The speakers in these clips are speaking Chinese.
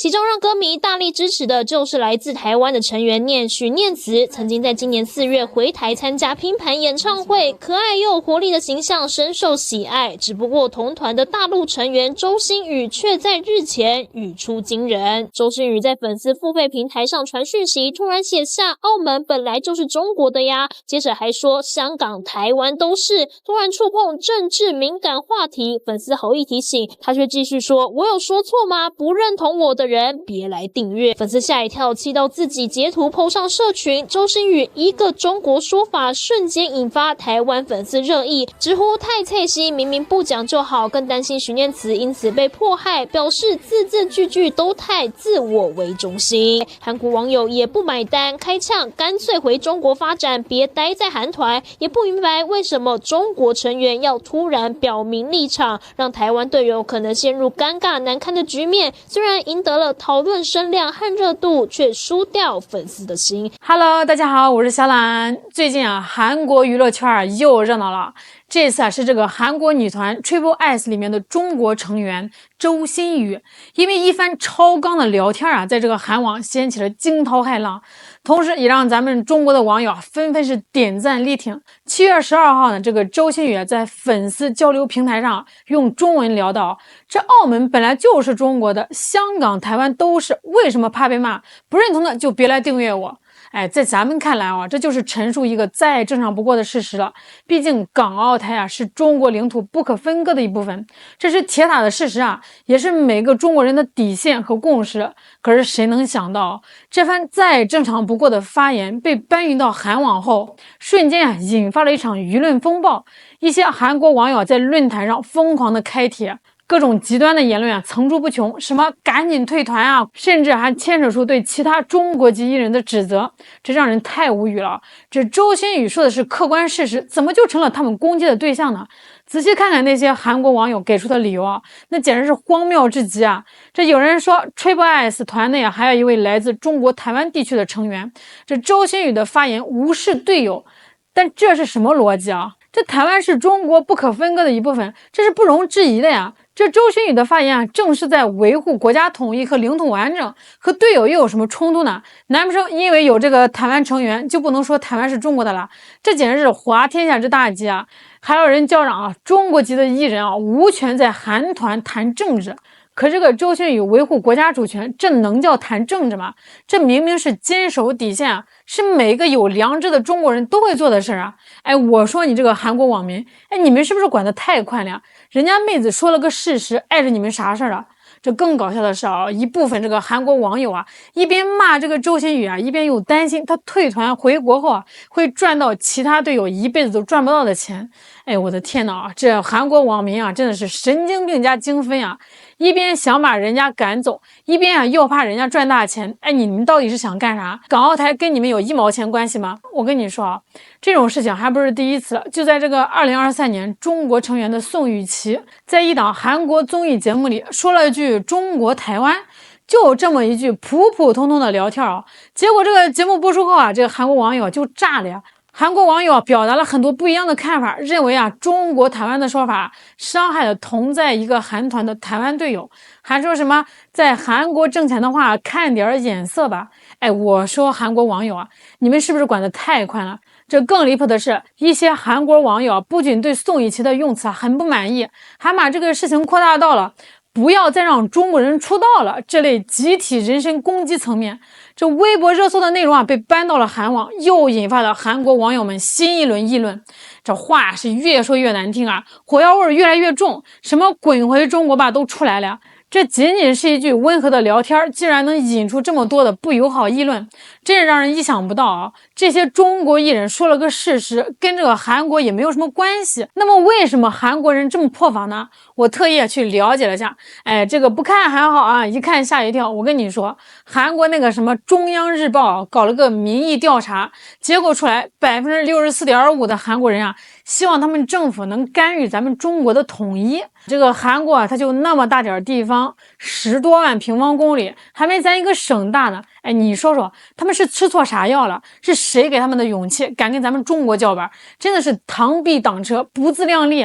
其中让歌迷大力支持的就是来自台湾的成员许念慈，曾经在今年4月回台参加拼盘演唱会，可爱又有活力的形象深受喜爱。只不过同团的大陆成员周星宇却在日前语出惊人。周星宇在粉丝付费平台上传讯息，突然写下澳门本来就是中国的呀，接着还说香港、台湾都是，突然触碰政治敏感话题，粉丝好意提醒，他却继续说：“我有说错吗？不认同我的人别来订阅。”粉丝吓一跳，气到自己截图 po 上社群。周星宇一个中国说法，瞬间引发台湾粉丝热议，直呼太菜西，明明不讲就好，更担心许念慈因此被迫害，表示字字句句都太自我为中心。韩国网友也不买单，开呛干脆回中国发展，别待在韩团，也不明白为什么中国成员要突然表明立场，让台湾队友可能陷入尴尬难堪的局面。虽然赢得了讨论声量和热度，却输掉粉丝的心。Hello， 大家好，我是小懒。最近韩国娱乐圈又热闹了。这次是这个韩国女团 Triple S 里面的中国成员周星宇，因为一番超纲的聊天在这个韩网掀起了惊涛骇浪，同时也让咱们中国的网友纷纷是点赞力挺。7月12号呢，这个周星宇在粉丝交流平台上用中文聊到，这澳门本来就是中国的，香港、台湾都是，为什么怕被骂？不认同的就别来订阅我。在咱们看来这就是陈述一个再正常不过的事实了。毕竟港澳台是中国领土不可分割的一部分，这是铁打的事实也是每个中国人的底线和共识。可是谁能想到，这番再正常不过的发言被搬运到韩网后，瞬间引发了一场舆论风暴。一些韩国网友在论坛上疯狂的开帖，各种极端的言论层出不穷，什么赶紧退团甚至还牵扯出对其他中国籍艺人的指责，这让人太无语了。这周星宇说的是客观事实，怎么就成了他们攻击的对象呢？仔细看看那些韩国网友给出的理由那简直是荒谬至极这有人说 Triple S 团内还有一位来自中国台湾地区的成员，这周星宇的发言无视队友，但这是什么逻辑这台湾是中国不可分割的一部分，这是不容置疑的呀。这周星宇的发言正是在维护国家统一和领土完整，和队友又有什么冲突呢？难不成因为有这个台湾成员就不能说台湾是中国的了？这简直是滑天下之大稽还有人叫嚷中国籍的艺人无权在韩团谈政治。可这个周星宇维护国家主权，这能叫谈政治吗？这明明是坚守底线是每个有良知的中国人都会做的事我说你这个韩国网民，你们是不是管得太宽了？人家妹子说了个事实，碍着你们啥事这更搞笑的是一部分这个韩国网友一边骂这个周星宇一边又担心他退团回国后会赚到其他队友一辈子都赚不到的钱。我的天哪这韩国网民真的是神经病加精分一边想把人家赶走，一边又怕人家赚大钱。你们到底是想干啥？港澳台跟你们有1毛钱关系吗？我跟你说这种事情还不是第一次了。就在这个2023年，中国成员的宋雨琦在一档韩国综艺节目里说了一句中国台湾，就这么一句普普通通的聊天结果这个节目播出后这个韩国网友就炸了韩国网友表达了很多不一样的看法，认为中国台湾的说法伤害了同在一个韩团的台湾队友，还说什么在韩国挣钱的话看点眼色吧。我说韩国网友你们是不是管得太宽了？这更离谱的是，一些韩国网友不仅对宋雨琦的用词很不满意，还把这个事情扩大到了不要再让中国人出道了这类集体人身攻击层面。这微博热搜的内容被搬到了韩网，又引发了韩国网友们新一轮议论。这话是越说越难听火药味越来越重，什么滚回中国吧都出来了。这仅仅是一句温和的聊天，竟然能引出这么多的不友好议论，真是让人意想不到这些中国艺人说了个事实，跟这个韩国也没有什么关系。那么为什么韩国人这么破防呢？我特意去了解了一下，这个不看还好一看吓一跳。我跟你说，韩国那个什么中央日报搞了个民意调查，结果出来 64.5% 的韩国人希望他们政府能干预咱们中国的统一。这个韩国它就那么大点地方，10多万平方公里，还没咱一个省大呢。你说说他们是吃错啥药了？是谁给他们的勇气敢跟咱们中国叫板？真的是螳臂挡车，不自量力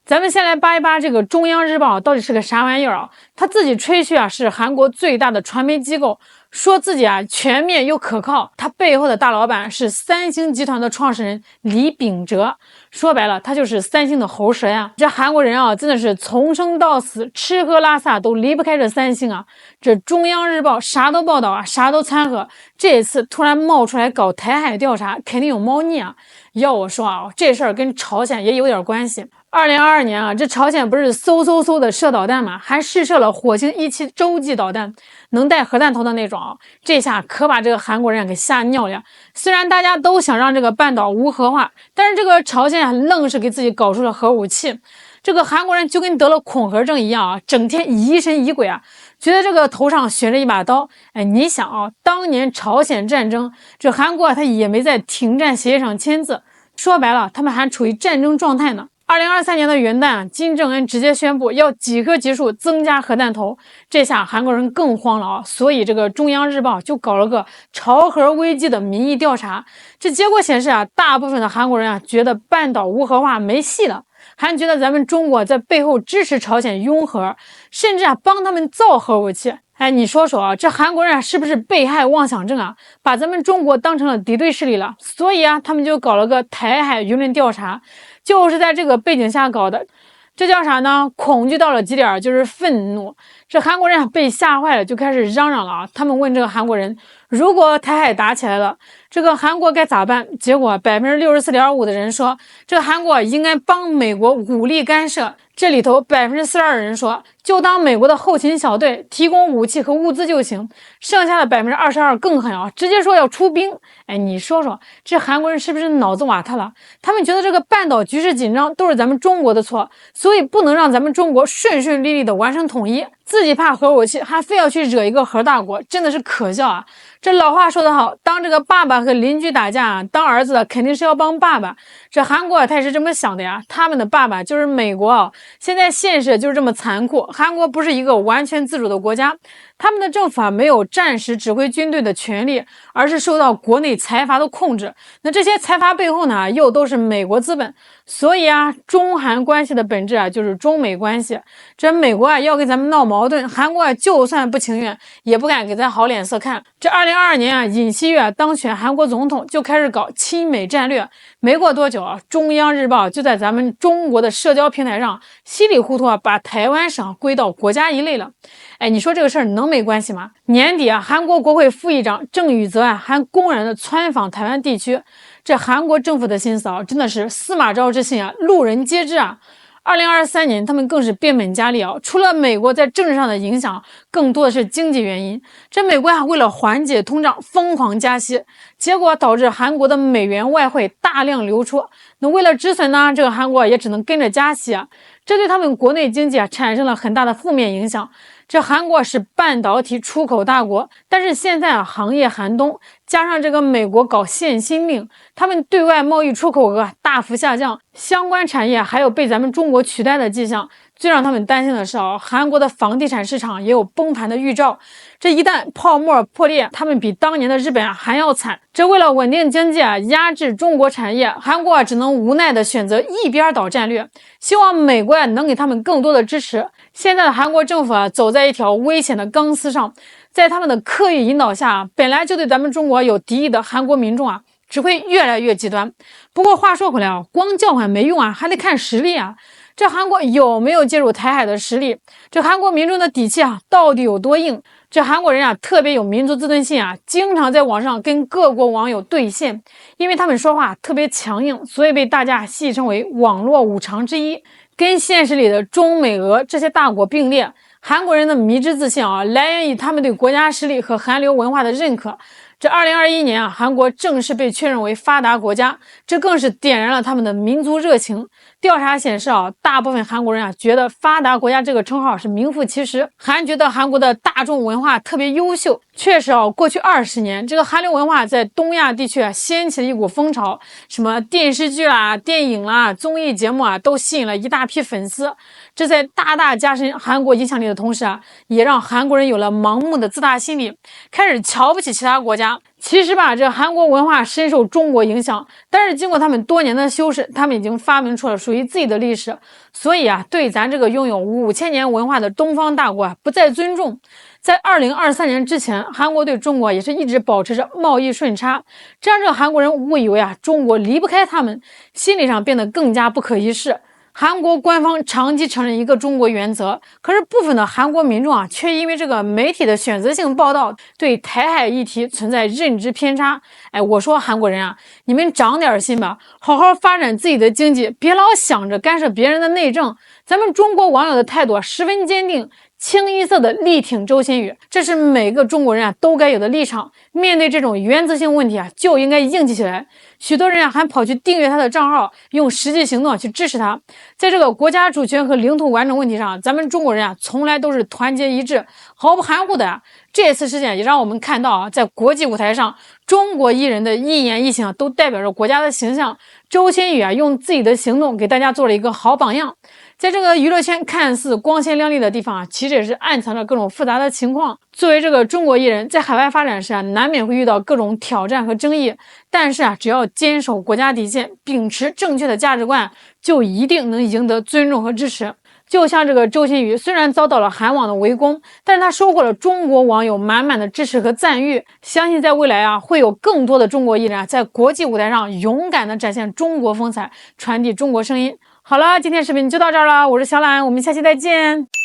咱们先来扒一扒这个中央日报到底是个啥玩意儿啊？他自己吹嘘啊是韩国最大的传媒机构，说自己啊全面又可靠。他背后的大老板是三星集团的创始人李秉哲，说白了他就是三星的喉舌呀。这韩国人啊真的是从生到死，吃喝拉撒都离不开这三星啊。这中央日报啥都报道啊，啥都掺和。这一次突然冒出来搞台海调查，肯定有猫腻啊。要我说啊，这事儿跟朝鲜也有点关系。2022年啊，这朝鲜不是嗖的射导弹吗？还试射了火星17洲际导弹，能带核弹头的那种啊。这下可把这个韩国人给吓尿了。虽然大家都想让这个半岛无核化，但是这个朝鲜啊，愣是给自己搞出了核武器。这个韩国人就跟得了恐核症一样啊，整天疑神疑鬼啊，觉得这个头上悬着一把刀。哎，你想啊，当年朝鲜战争，这韩国啊，他也没在停战协议上签字，说白了，他们还处于战争状态呢。2023年的元旦，金正恩直接宣布要几何级数增加核弹头，这下韩国人更慌了啊！所以这个中央日报就搞了个朝核危机的民意调查，这结果显示啊，大部分的韩国人啊觉得半岛无核化没戏了，还觉得咱们中国在背后支持朝鲜拥核，甚至啊帮他们造核武器。哎，你说说啊，这韩国人啊是不是被害妄想症啊？把咱们中国当成了敌对势力了，所以啊，他们就搞了个台海舆论调查，就是在这个背景下搞的。这叫啥呢？恐惧到了极点，就是愤怒。这韩国人被吓坏了，就开始嚷嚷了啊！他们问这个韩国人，如果台海打起来了，这个韩国该咋办？结果64.5%的人说，这个韩国应该帮美国武力干涉。这里头42%的人说，就当美国的后勤小队，提供武器和物资就行。剩下的22%更狠啊，直接说要出兵。哎，你说说，这韩国人是不是脑子瓦特了？他们觉得这个半岛局势紧张都是咱们中国的错，所以不能让咱们中国顺顺利利的完成统一。自己怕核武器，还非要去惹一个核大国，真的是可笑啊！这老话说得好，当这个爸爸和邻居打架啊，当儿子的肯定是要帮爸爸。这韩国他也是这么想的呀，他们的爸爸就是美国啊。现在现实就是这么残酷，韩国不是一个完全自主的国家，他们的政府啊没有战时指挥军队的权利，而是受到国内财阀的控制。那这些财阀背后呢，又都是美国资本，所以啊，中韩关系的本质啊就是中美关系。这美国啊要跟咱们闹矛盾，韩国啊就算不情愿，也不敢给咱好脸色看。这2022年啊，尹锡悦当选韩国总统，就开始搞亲美战略。没过多久啊，中央日报就在咱们中国的社交平台上稀里糊涂啊把台湾省归到国家一类了。哎，你说这个事儿能没关系吗？年底啊，韩国国会副议长郑宇泽啊还公然的窜访台湾地区。这韩国政府的心思啊，真的是司马昭之心啊，路人皆知啊。2023年，他们更是变本加厉啊！除了美国在政治上的影响，更多的是经济原因。这美国啊，为了缓解通胀，疯狂加息，结果导致韩国的美元外汇大量流出。那为了止损呢，这个韩国也只能跟着加息啊，这对他们国内经济啊产生了很大的负面影响。这韩国是半导体出口大国，但是现在啊行业寒冬，加上这个美国搞限薪令，他们对外贸易出口额大幅下降，相关产业还有被咱们中国取代的迹象。最让他们担心的是啊，韩国的房地产市场也有崩盘的预兆。这一旦泡沫破裂，他们比当年的日本还要惨。这为了稳定经济啊，压制中国产业，韩国只能无奈的选择一边倒战略，希望美国能给他们更多的支持。现在的韩国政府走在一条危险的钢丝上，在他们的刻意引导下，本来就对咱们中国有敌意的韩国民众只会越来越极端。不过话说回来光叫唤没用还得看实力啊。这韩国有没有介入台海的实力？这韩国民众的底气到底有多硬？这韩国人特别有民族自尊心经常在网上跟各国网友对线，因为他们说话特别强硬，所以被大家戏称为网络五常之一。跟现实里的中美俄这些大国并列，韩国人的迷之自信来源于他们对国家实力和韩流文化的认可。这2021年韩国正式被确认为发达国家，这更是点燃了他们的民族热情。调查显示大部分韩国人觉得发达国家这个称号是名副其实，还觉得韩国的大众文化特别优秀。确实过去20年，这个韩流文化在东亚地区掀起了一股风潮，什么电视剧啦、电影啦、综艺节目都吸引了一大批粉丝。这在大大加深韩国影响力的同时也让韩国人有了盲目的自大心理，开始瞧不起其他国家家。其实吧，这韩国文化深受中国影响，但是经过他们多年的修饰，他们已经发明出了属于自己的历史。所以啊，对咱这个拥有5000年文化的东方大国啊，不再尊重。在2023年之前，韩国对中国也是一直保持着贸易顺差，这让这个韩国人误以为啊，中国离不开他们，心理上变得更加不可一世。韩国官方长期承认一个中国原则，可是部分的韩国民众啊，却因为这个媒体的选择性报道，对台海议题存在认知偏差。我说韩国人啊，你们长点心吧，好好发展自己的经济，别老想着干涉别人的内政。咱们中国网友的态度十分坚定，清一色的力挺周新宇，这是每个中国人都该有的立场。面对这种原则性问题就应该硬气起来。许多人还跑去订阅他的账号，用实际行动去支持他。在这个国家主权和领土完整问题上，咱们中国人从来都是团结一致，毫不含糊的。这次事件也让我们看到在国际舞台上，中国艺人的一言一行都代表着国家的形象。周新宇用自己的行动给大家做了一个好榜样。在这个娱乐圈看似光鲜亮丽的地方其实也是暗藏着各种复杂的情况。作为这个中国艺人，在海外发展时难免会遇到各种挑战和争议，但是只要坚守国家底线，秉持正确的价值观，就一定能赢得尊重和支持。就像这个周新宇，虽然遭到了韩网的围攻，但是他收获了中国网友满满的支持和赞誉。相信在未来会有更多的中国艺人在国际舞台上勇敢的展现中国风采，传递中国声音。好了，今天视频就到这儿了，我是小懒，我们下期再见。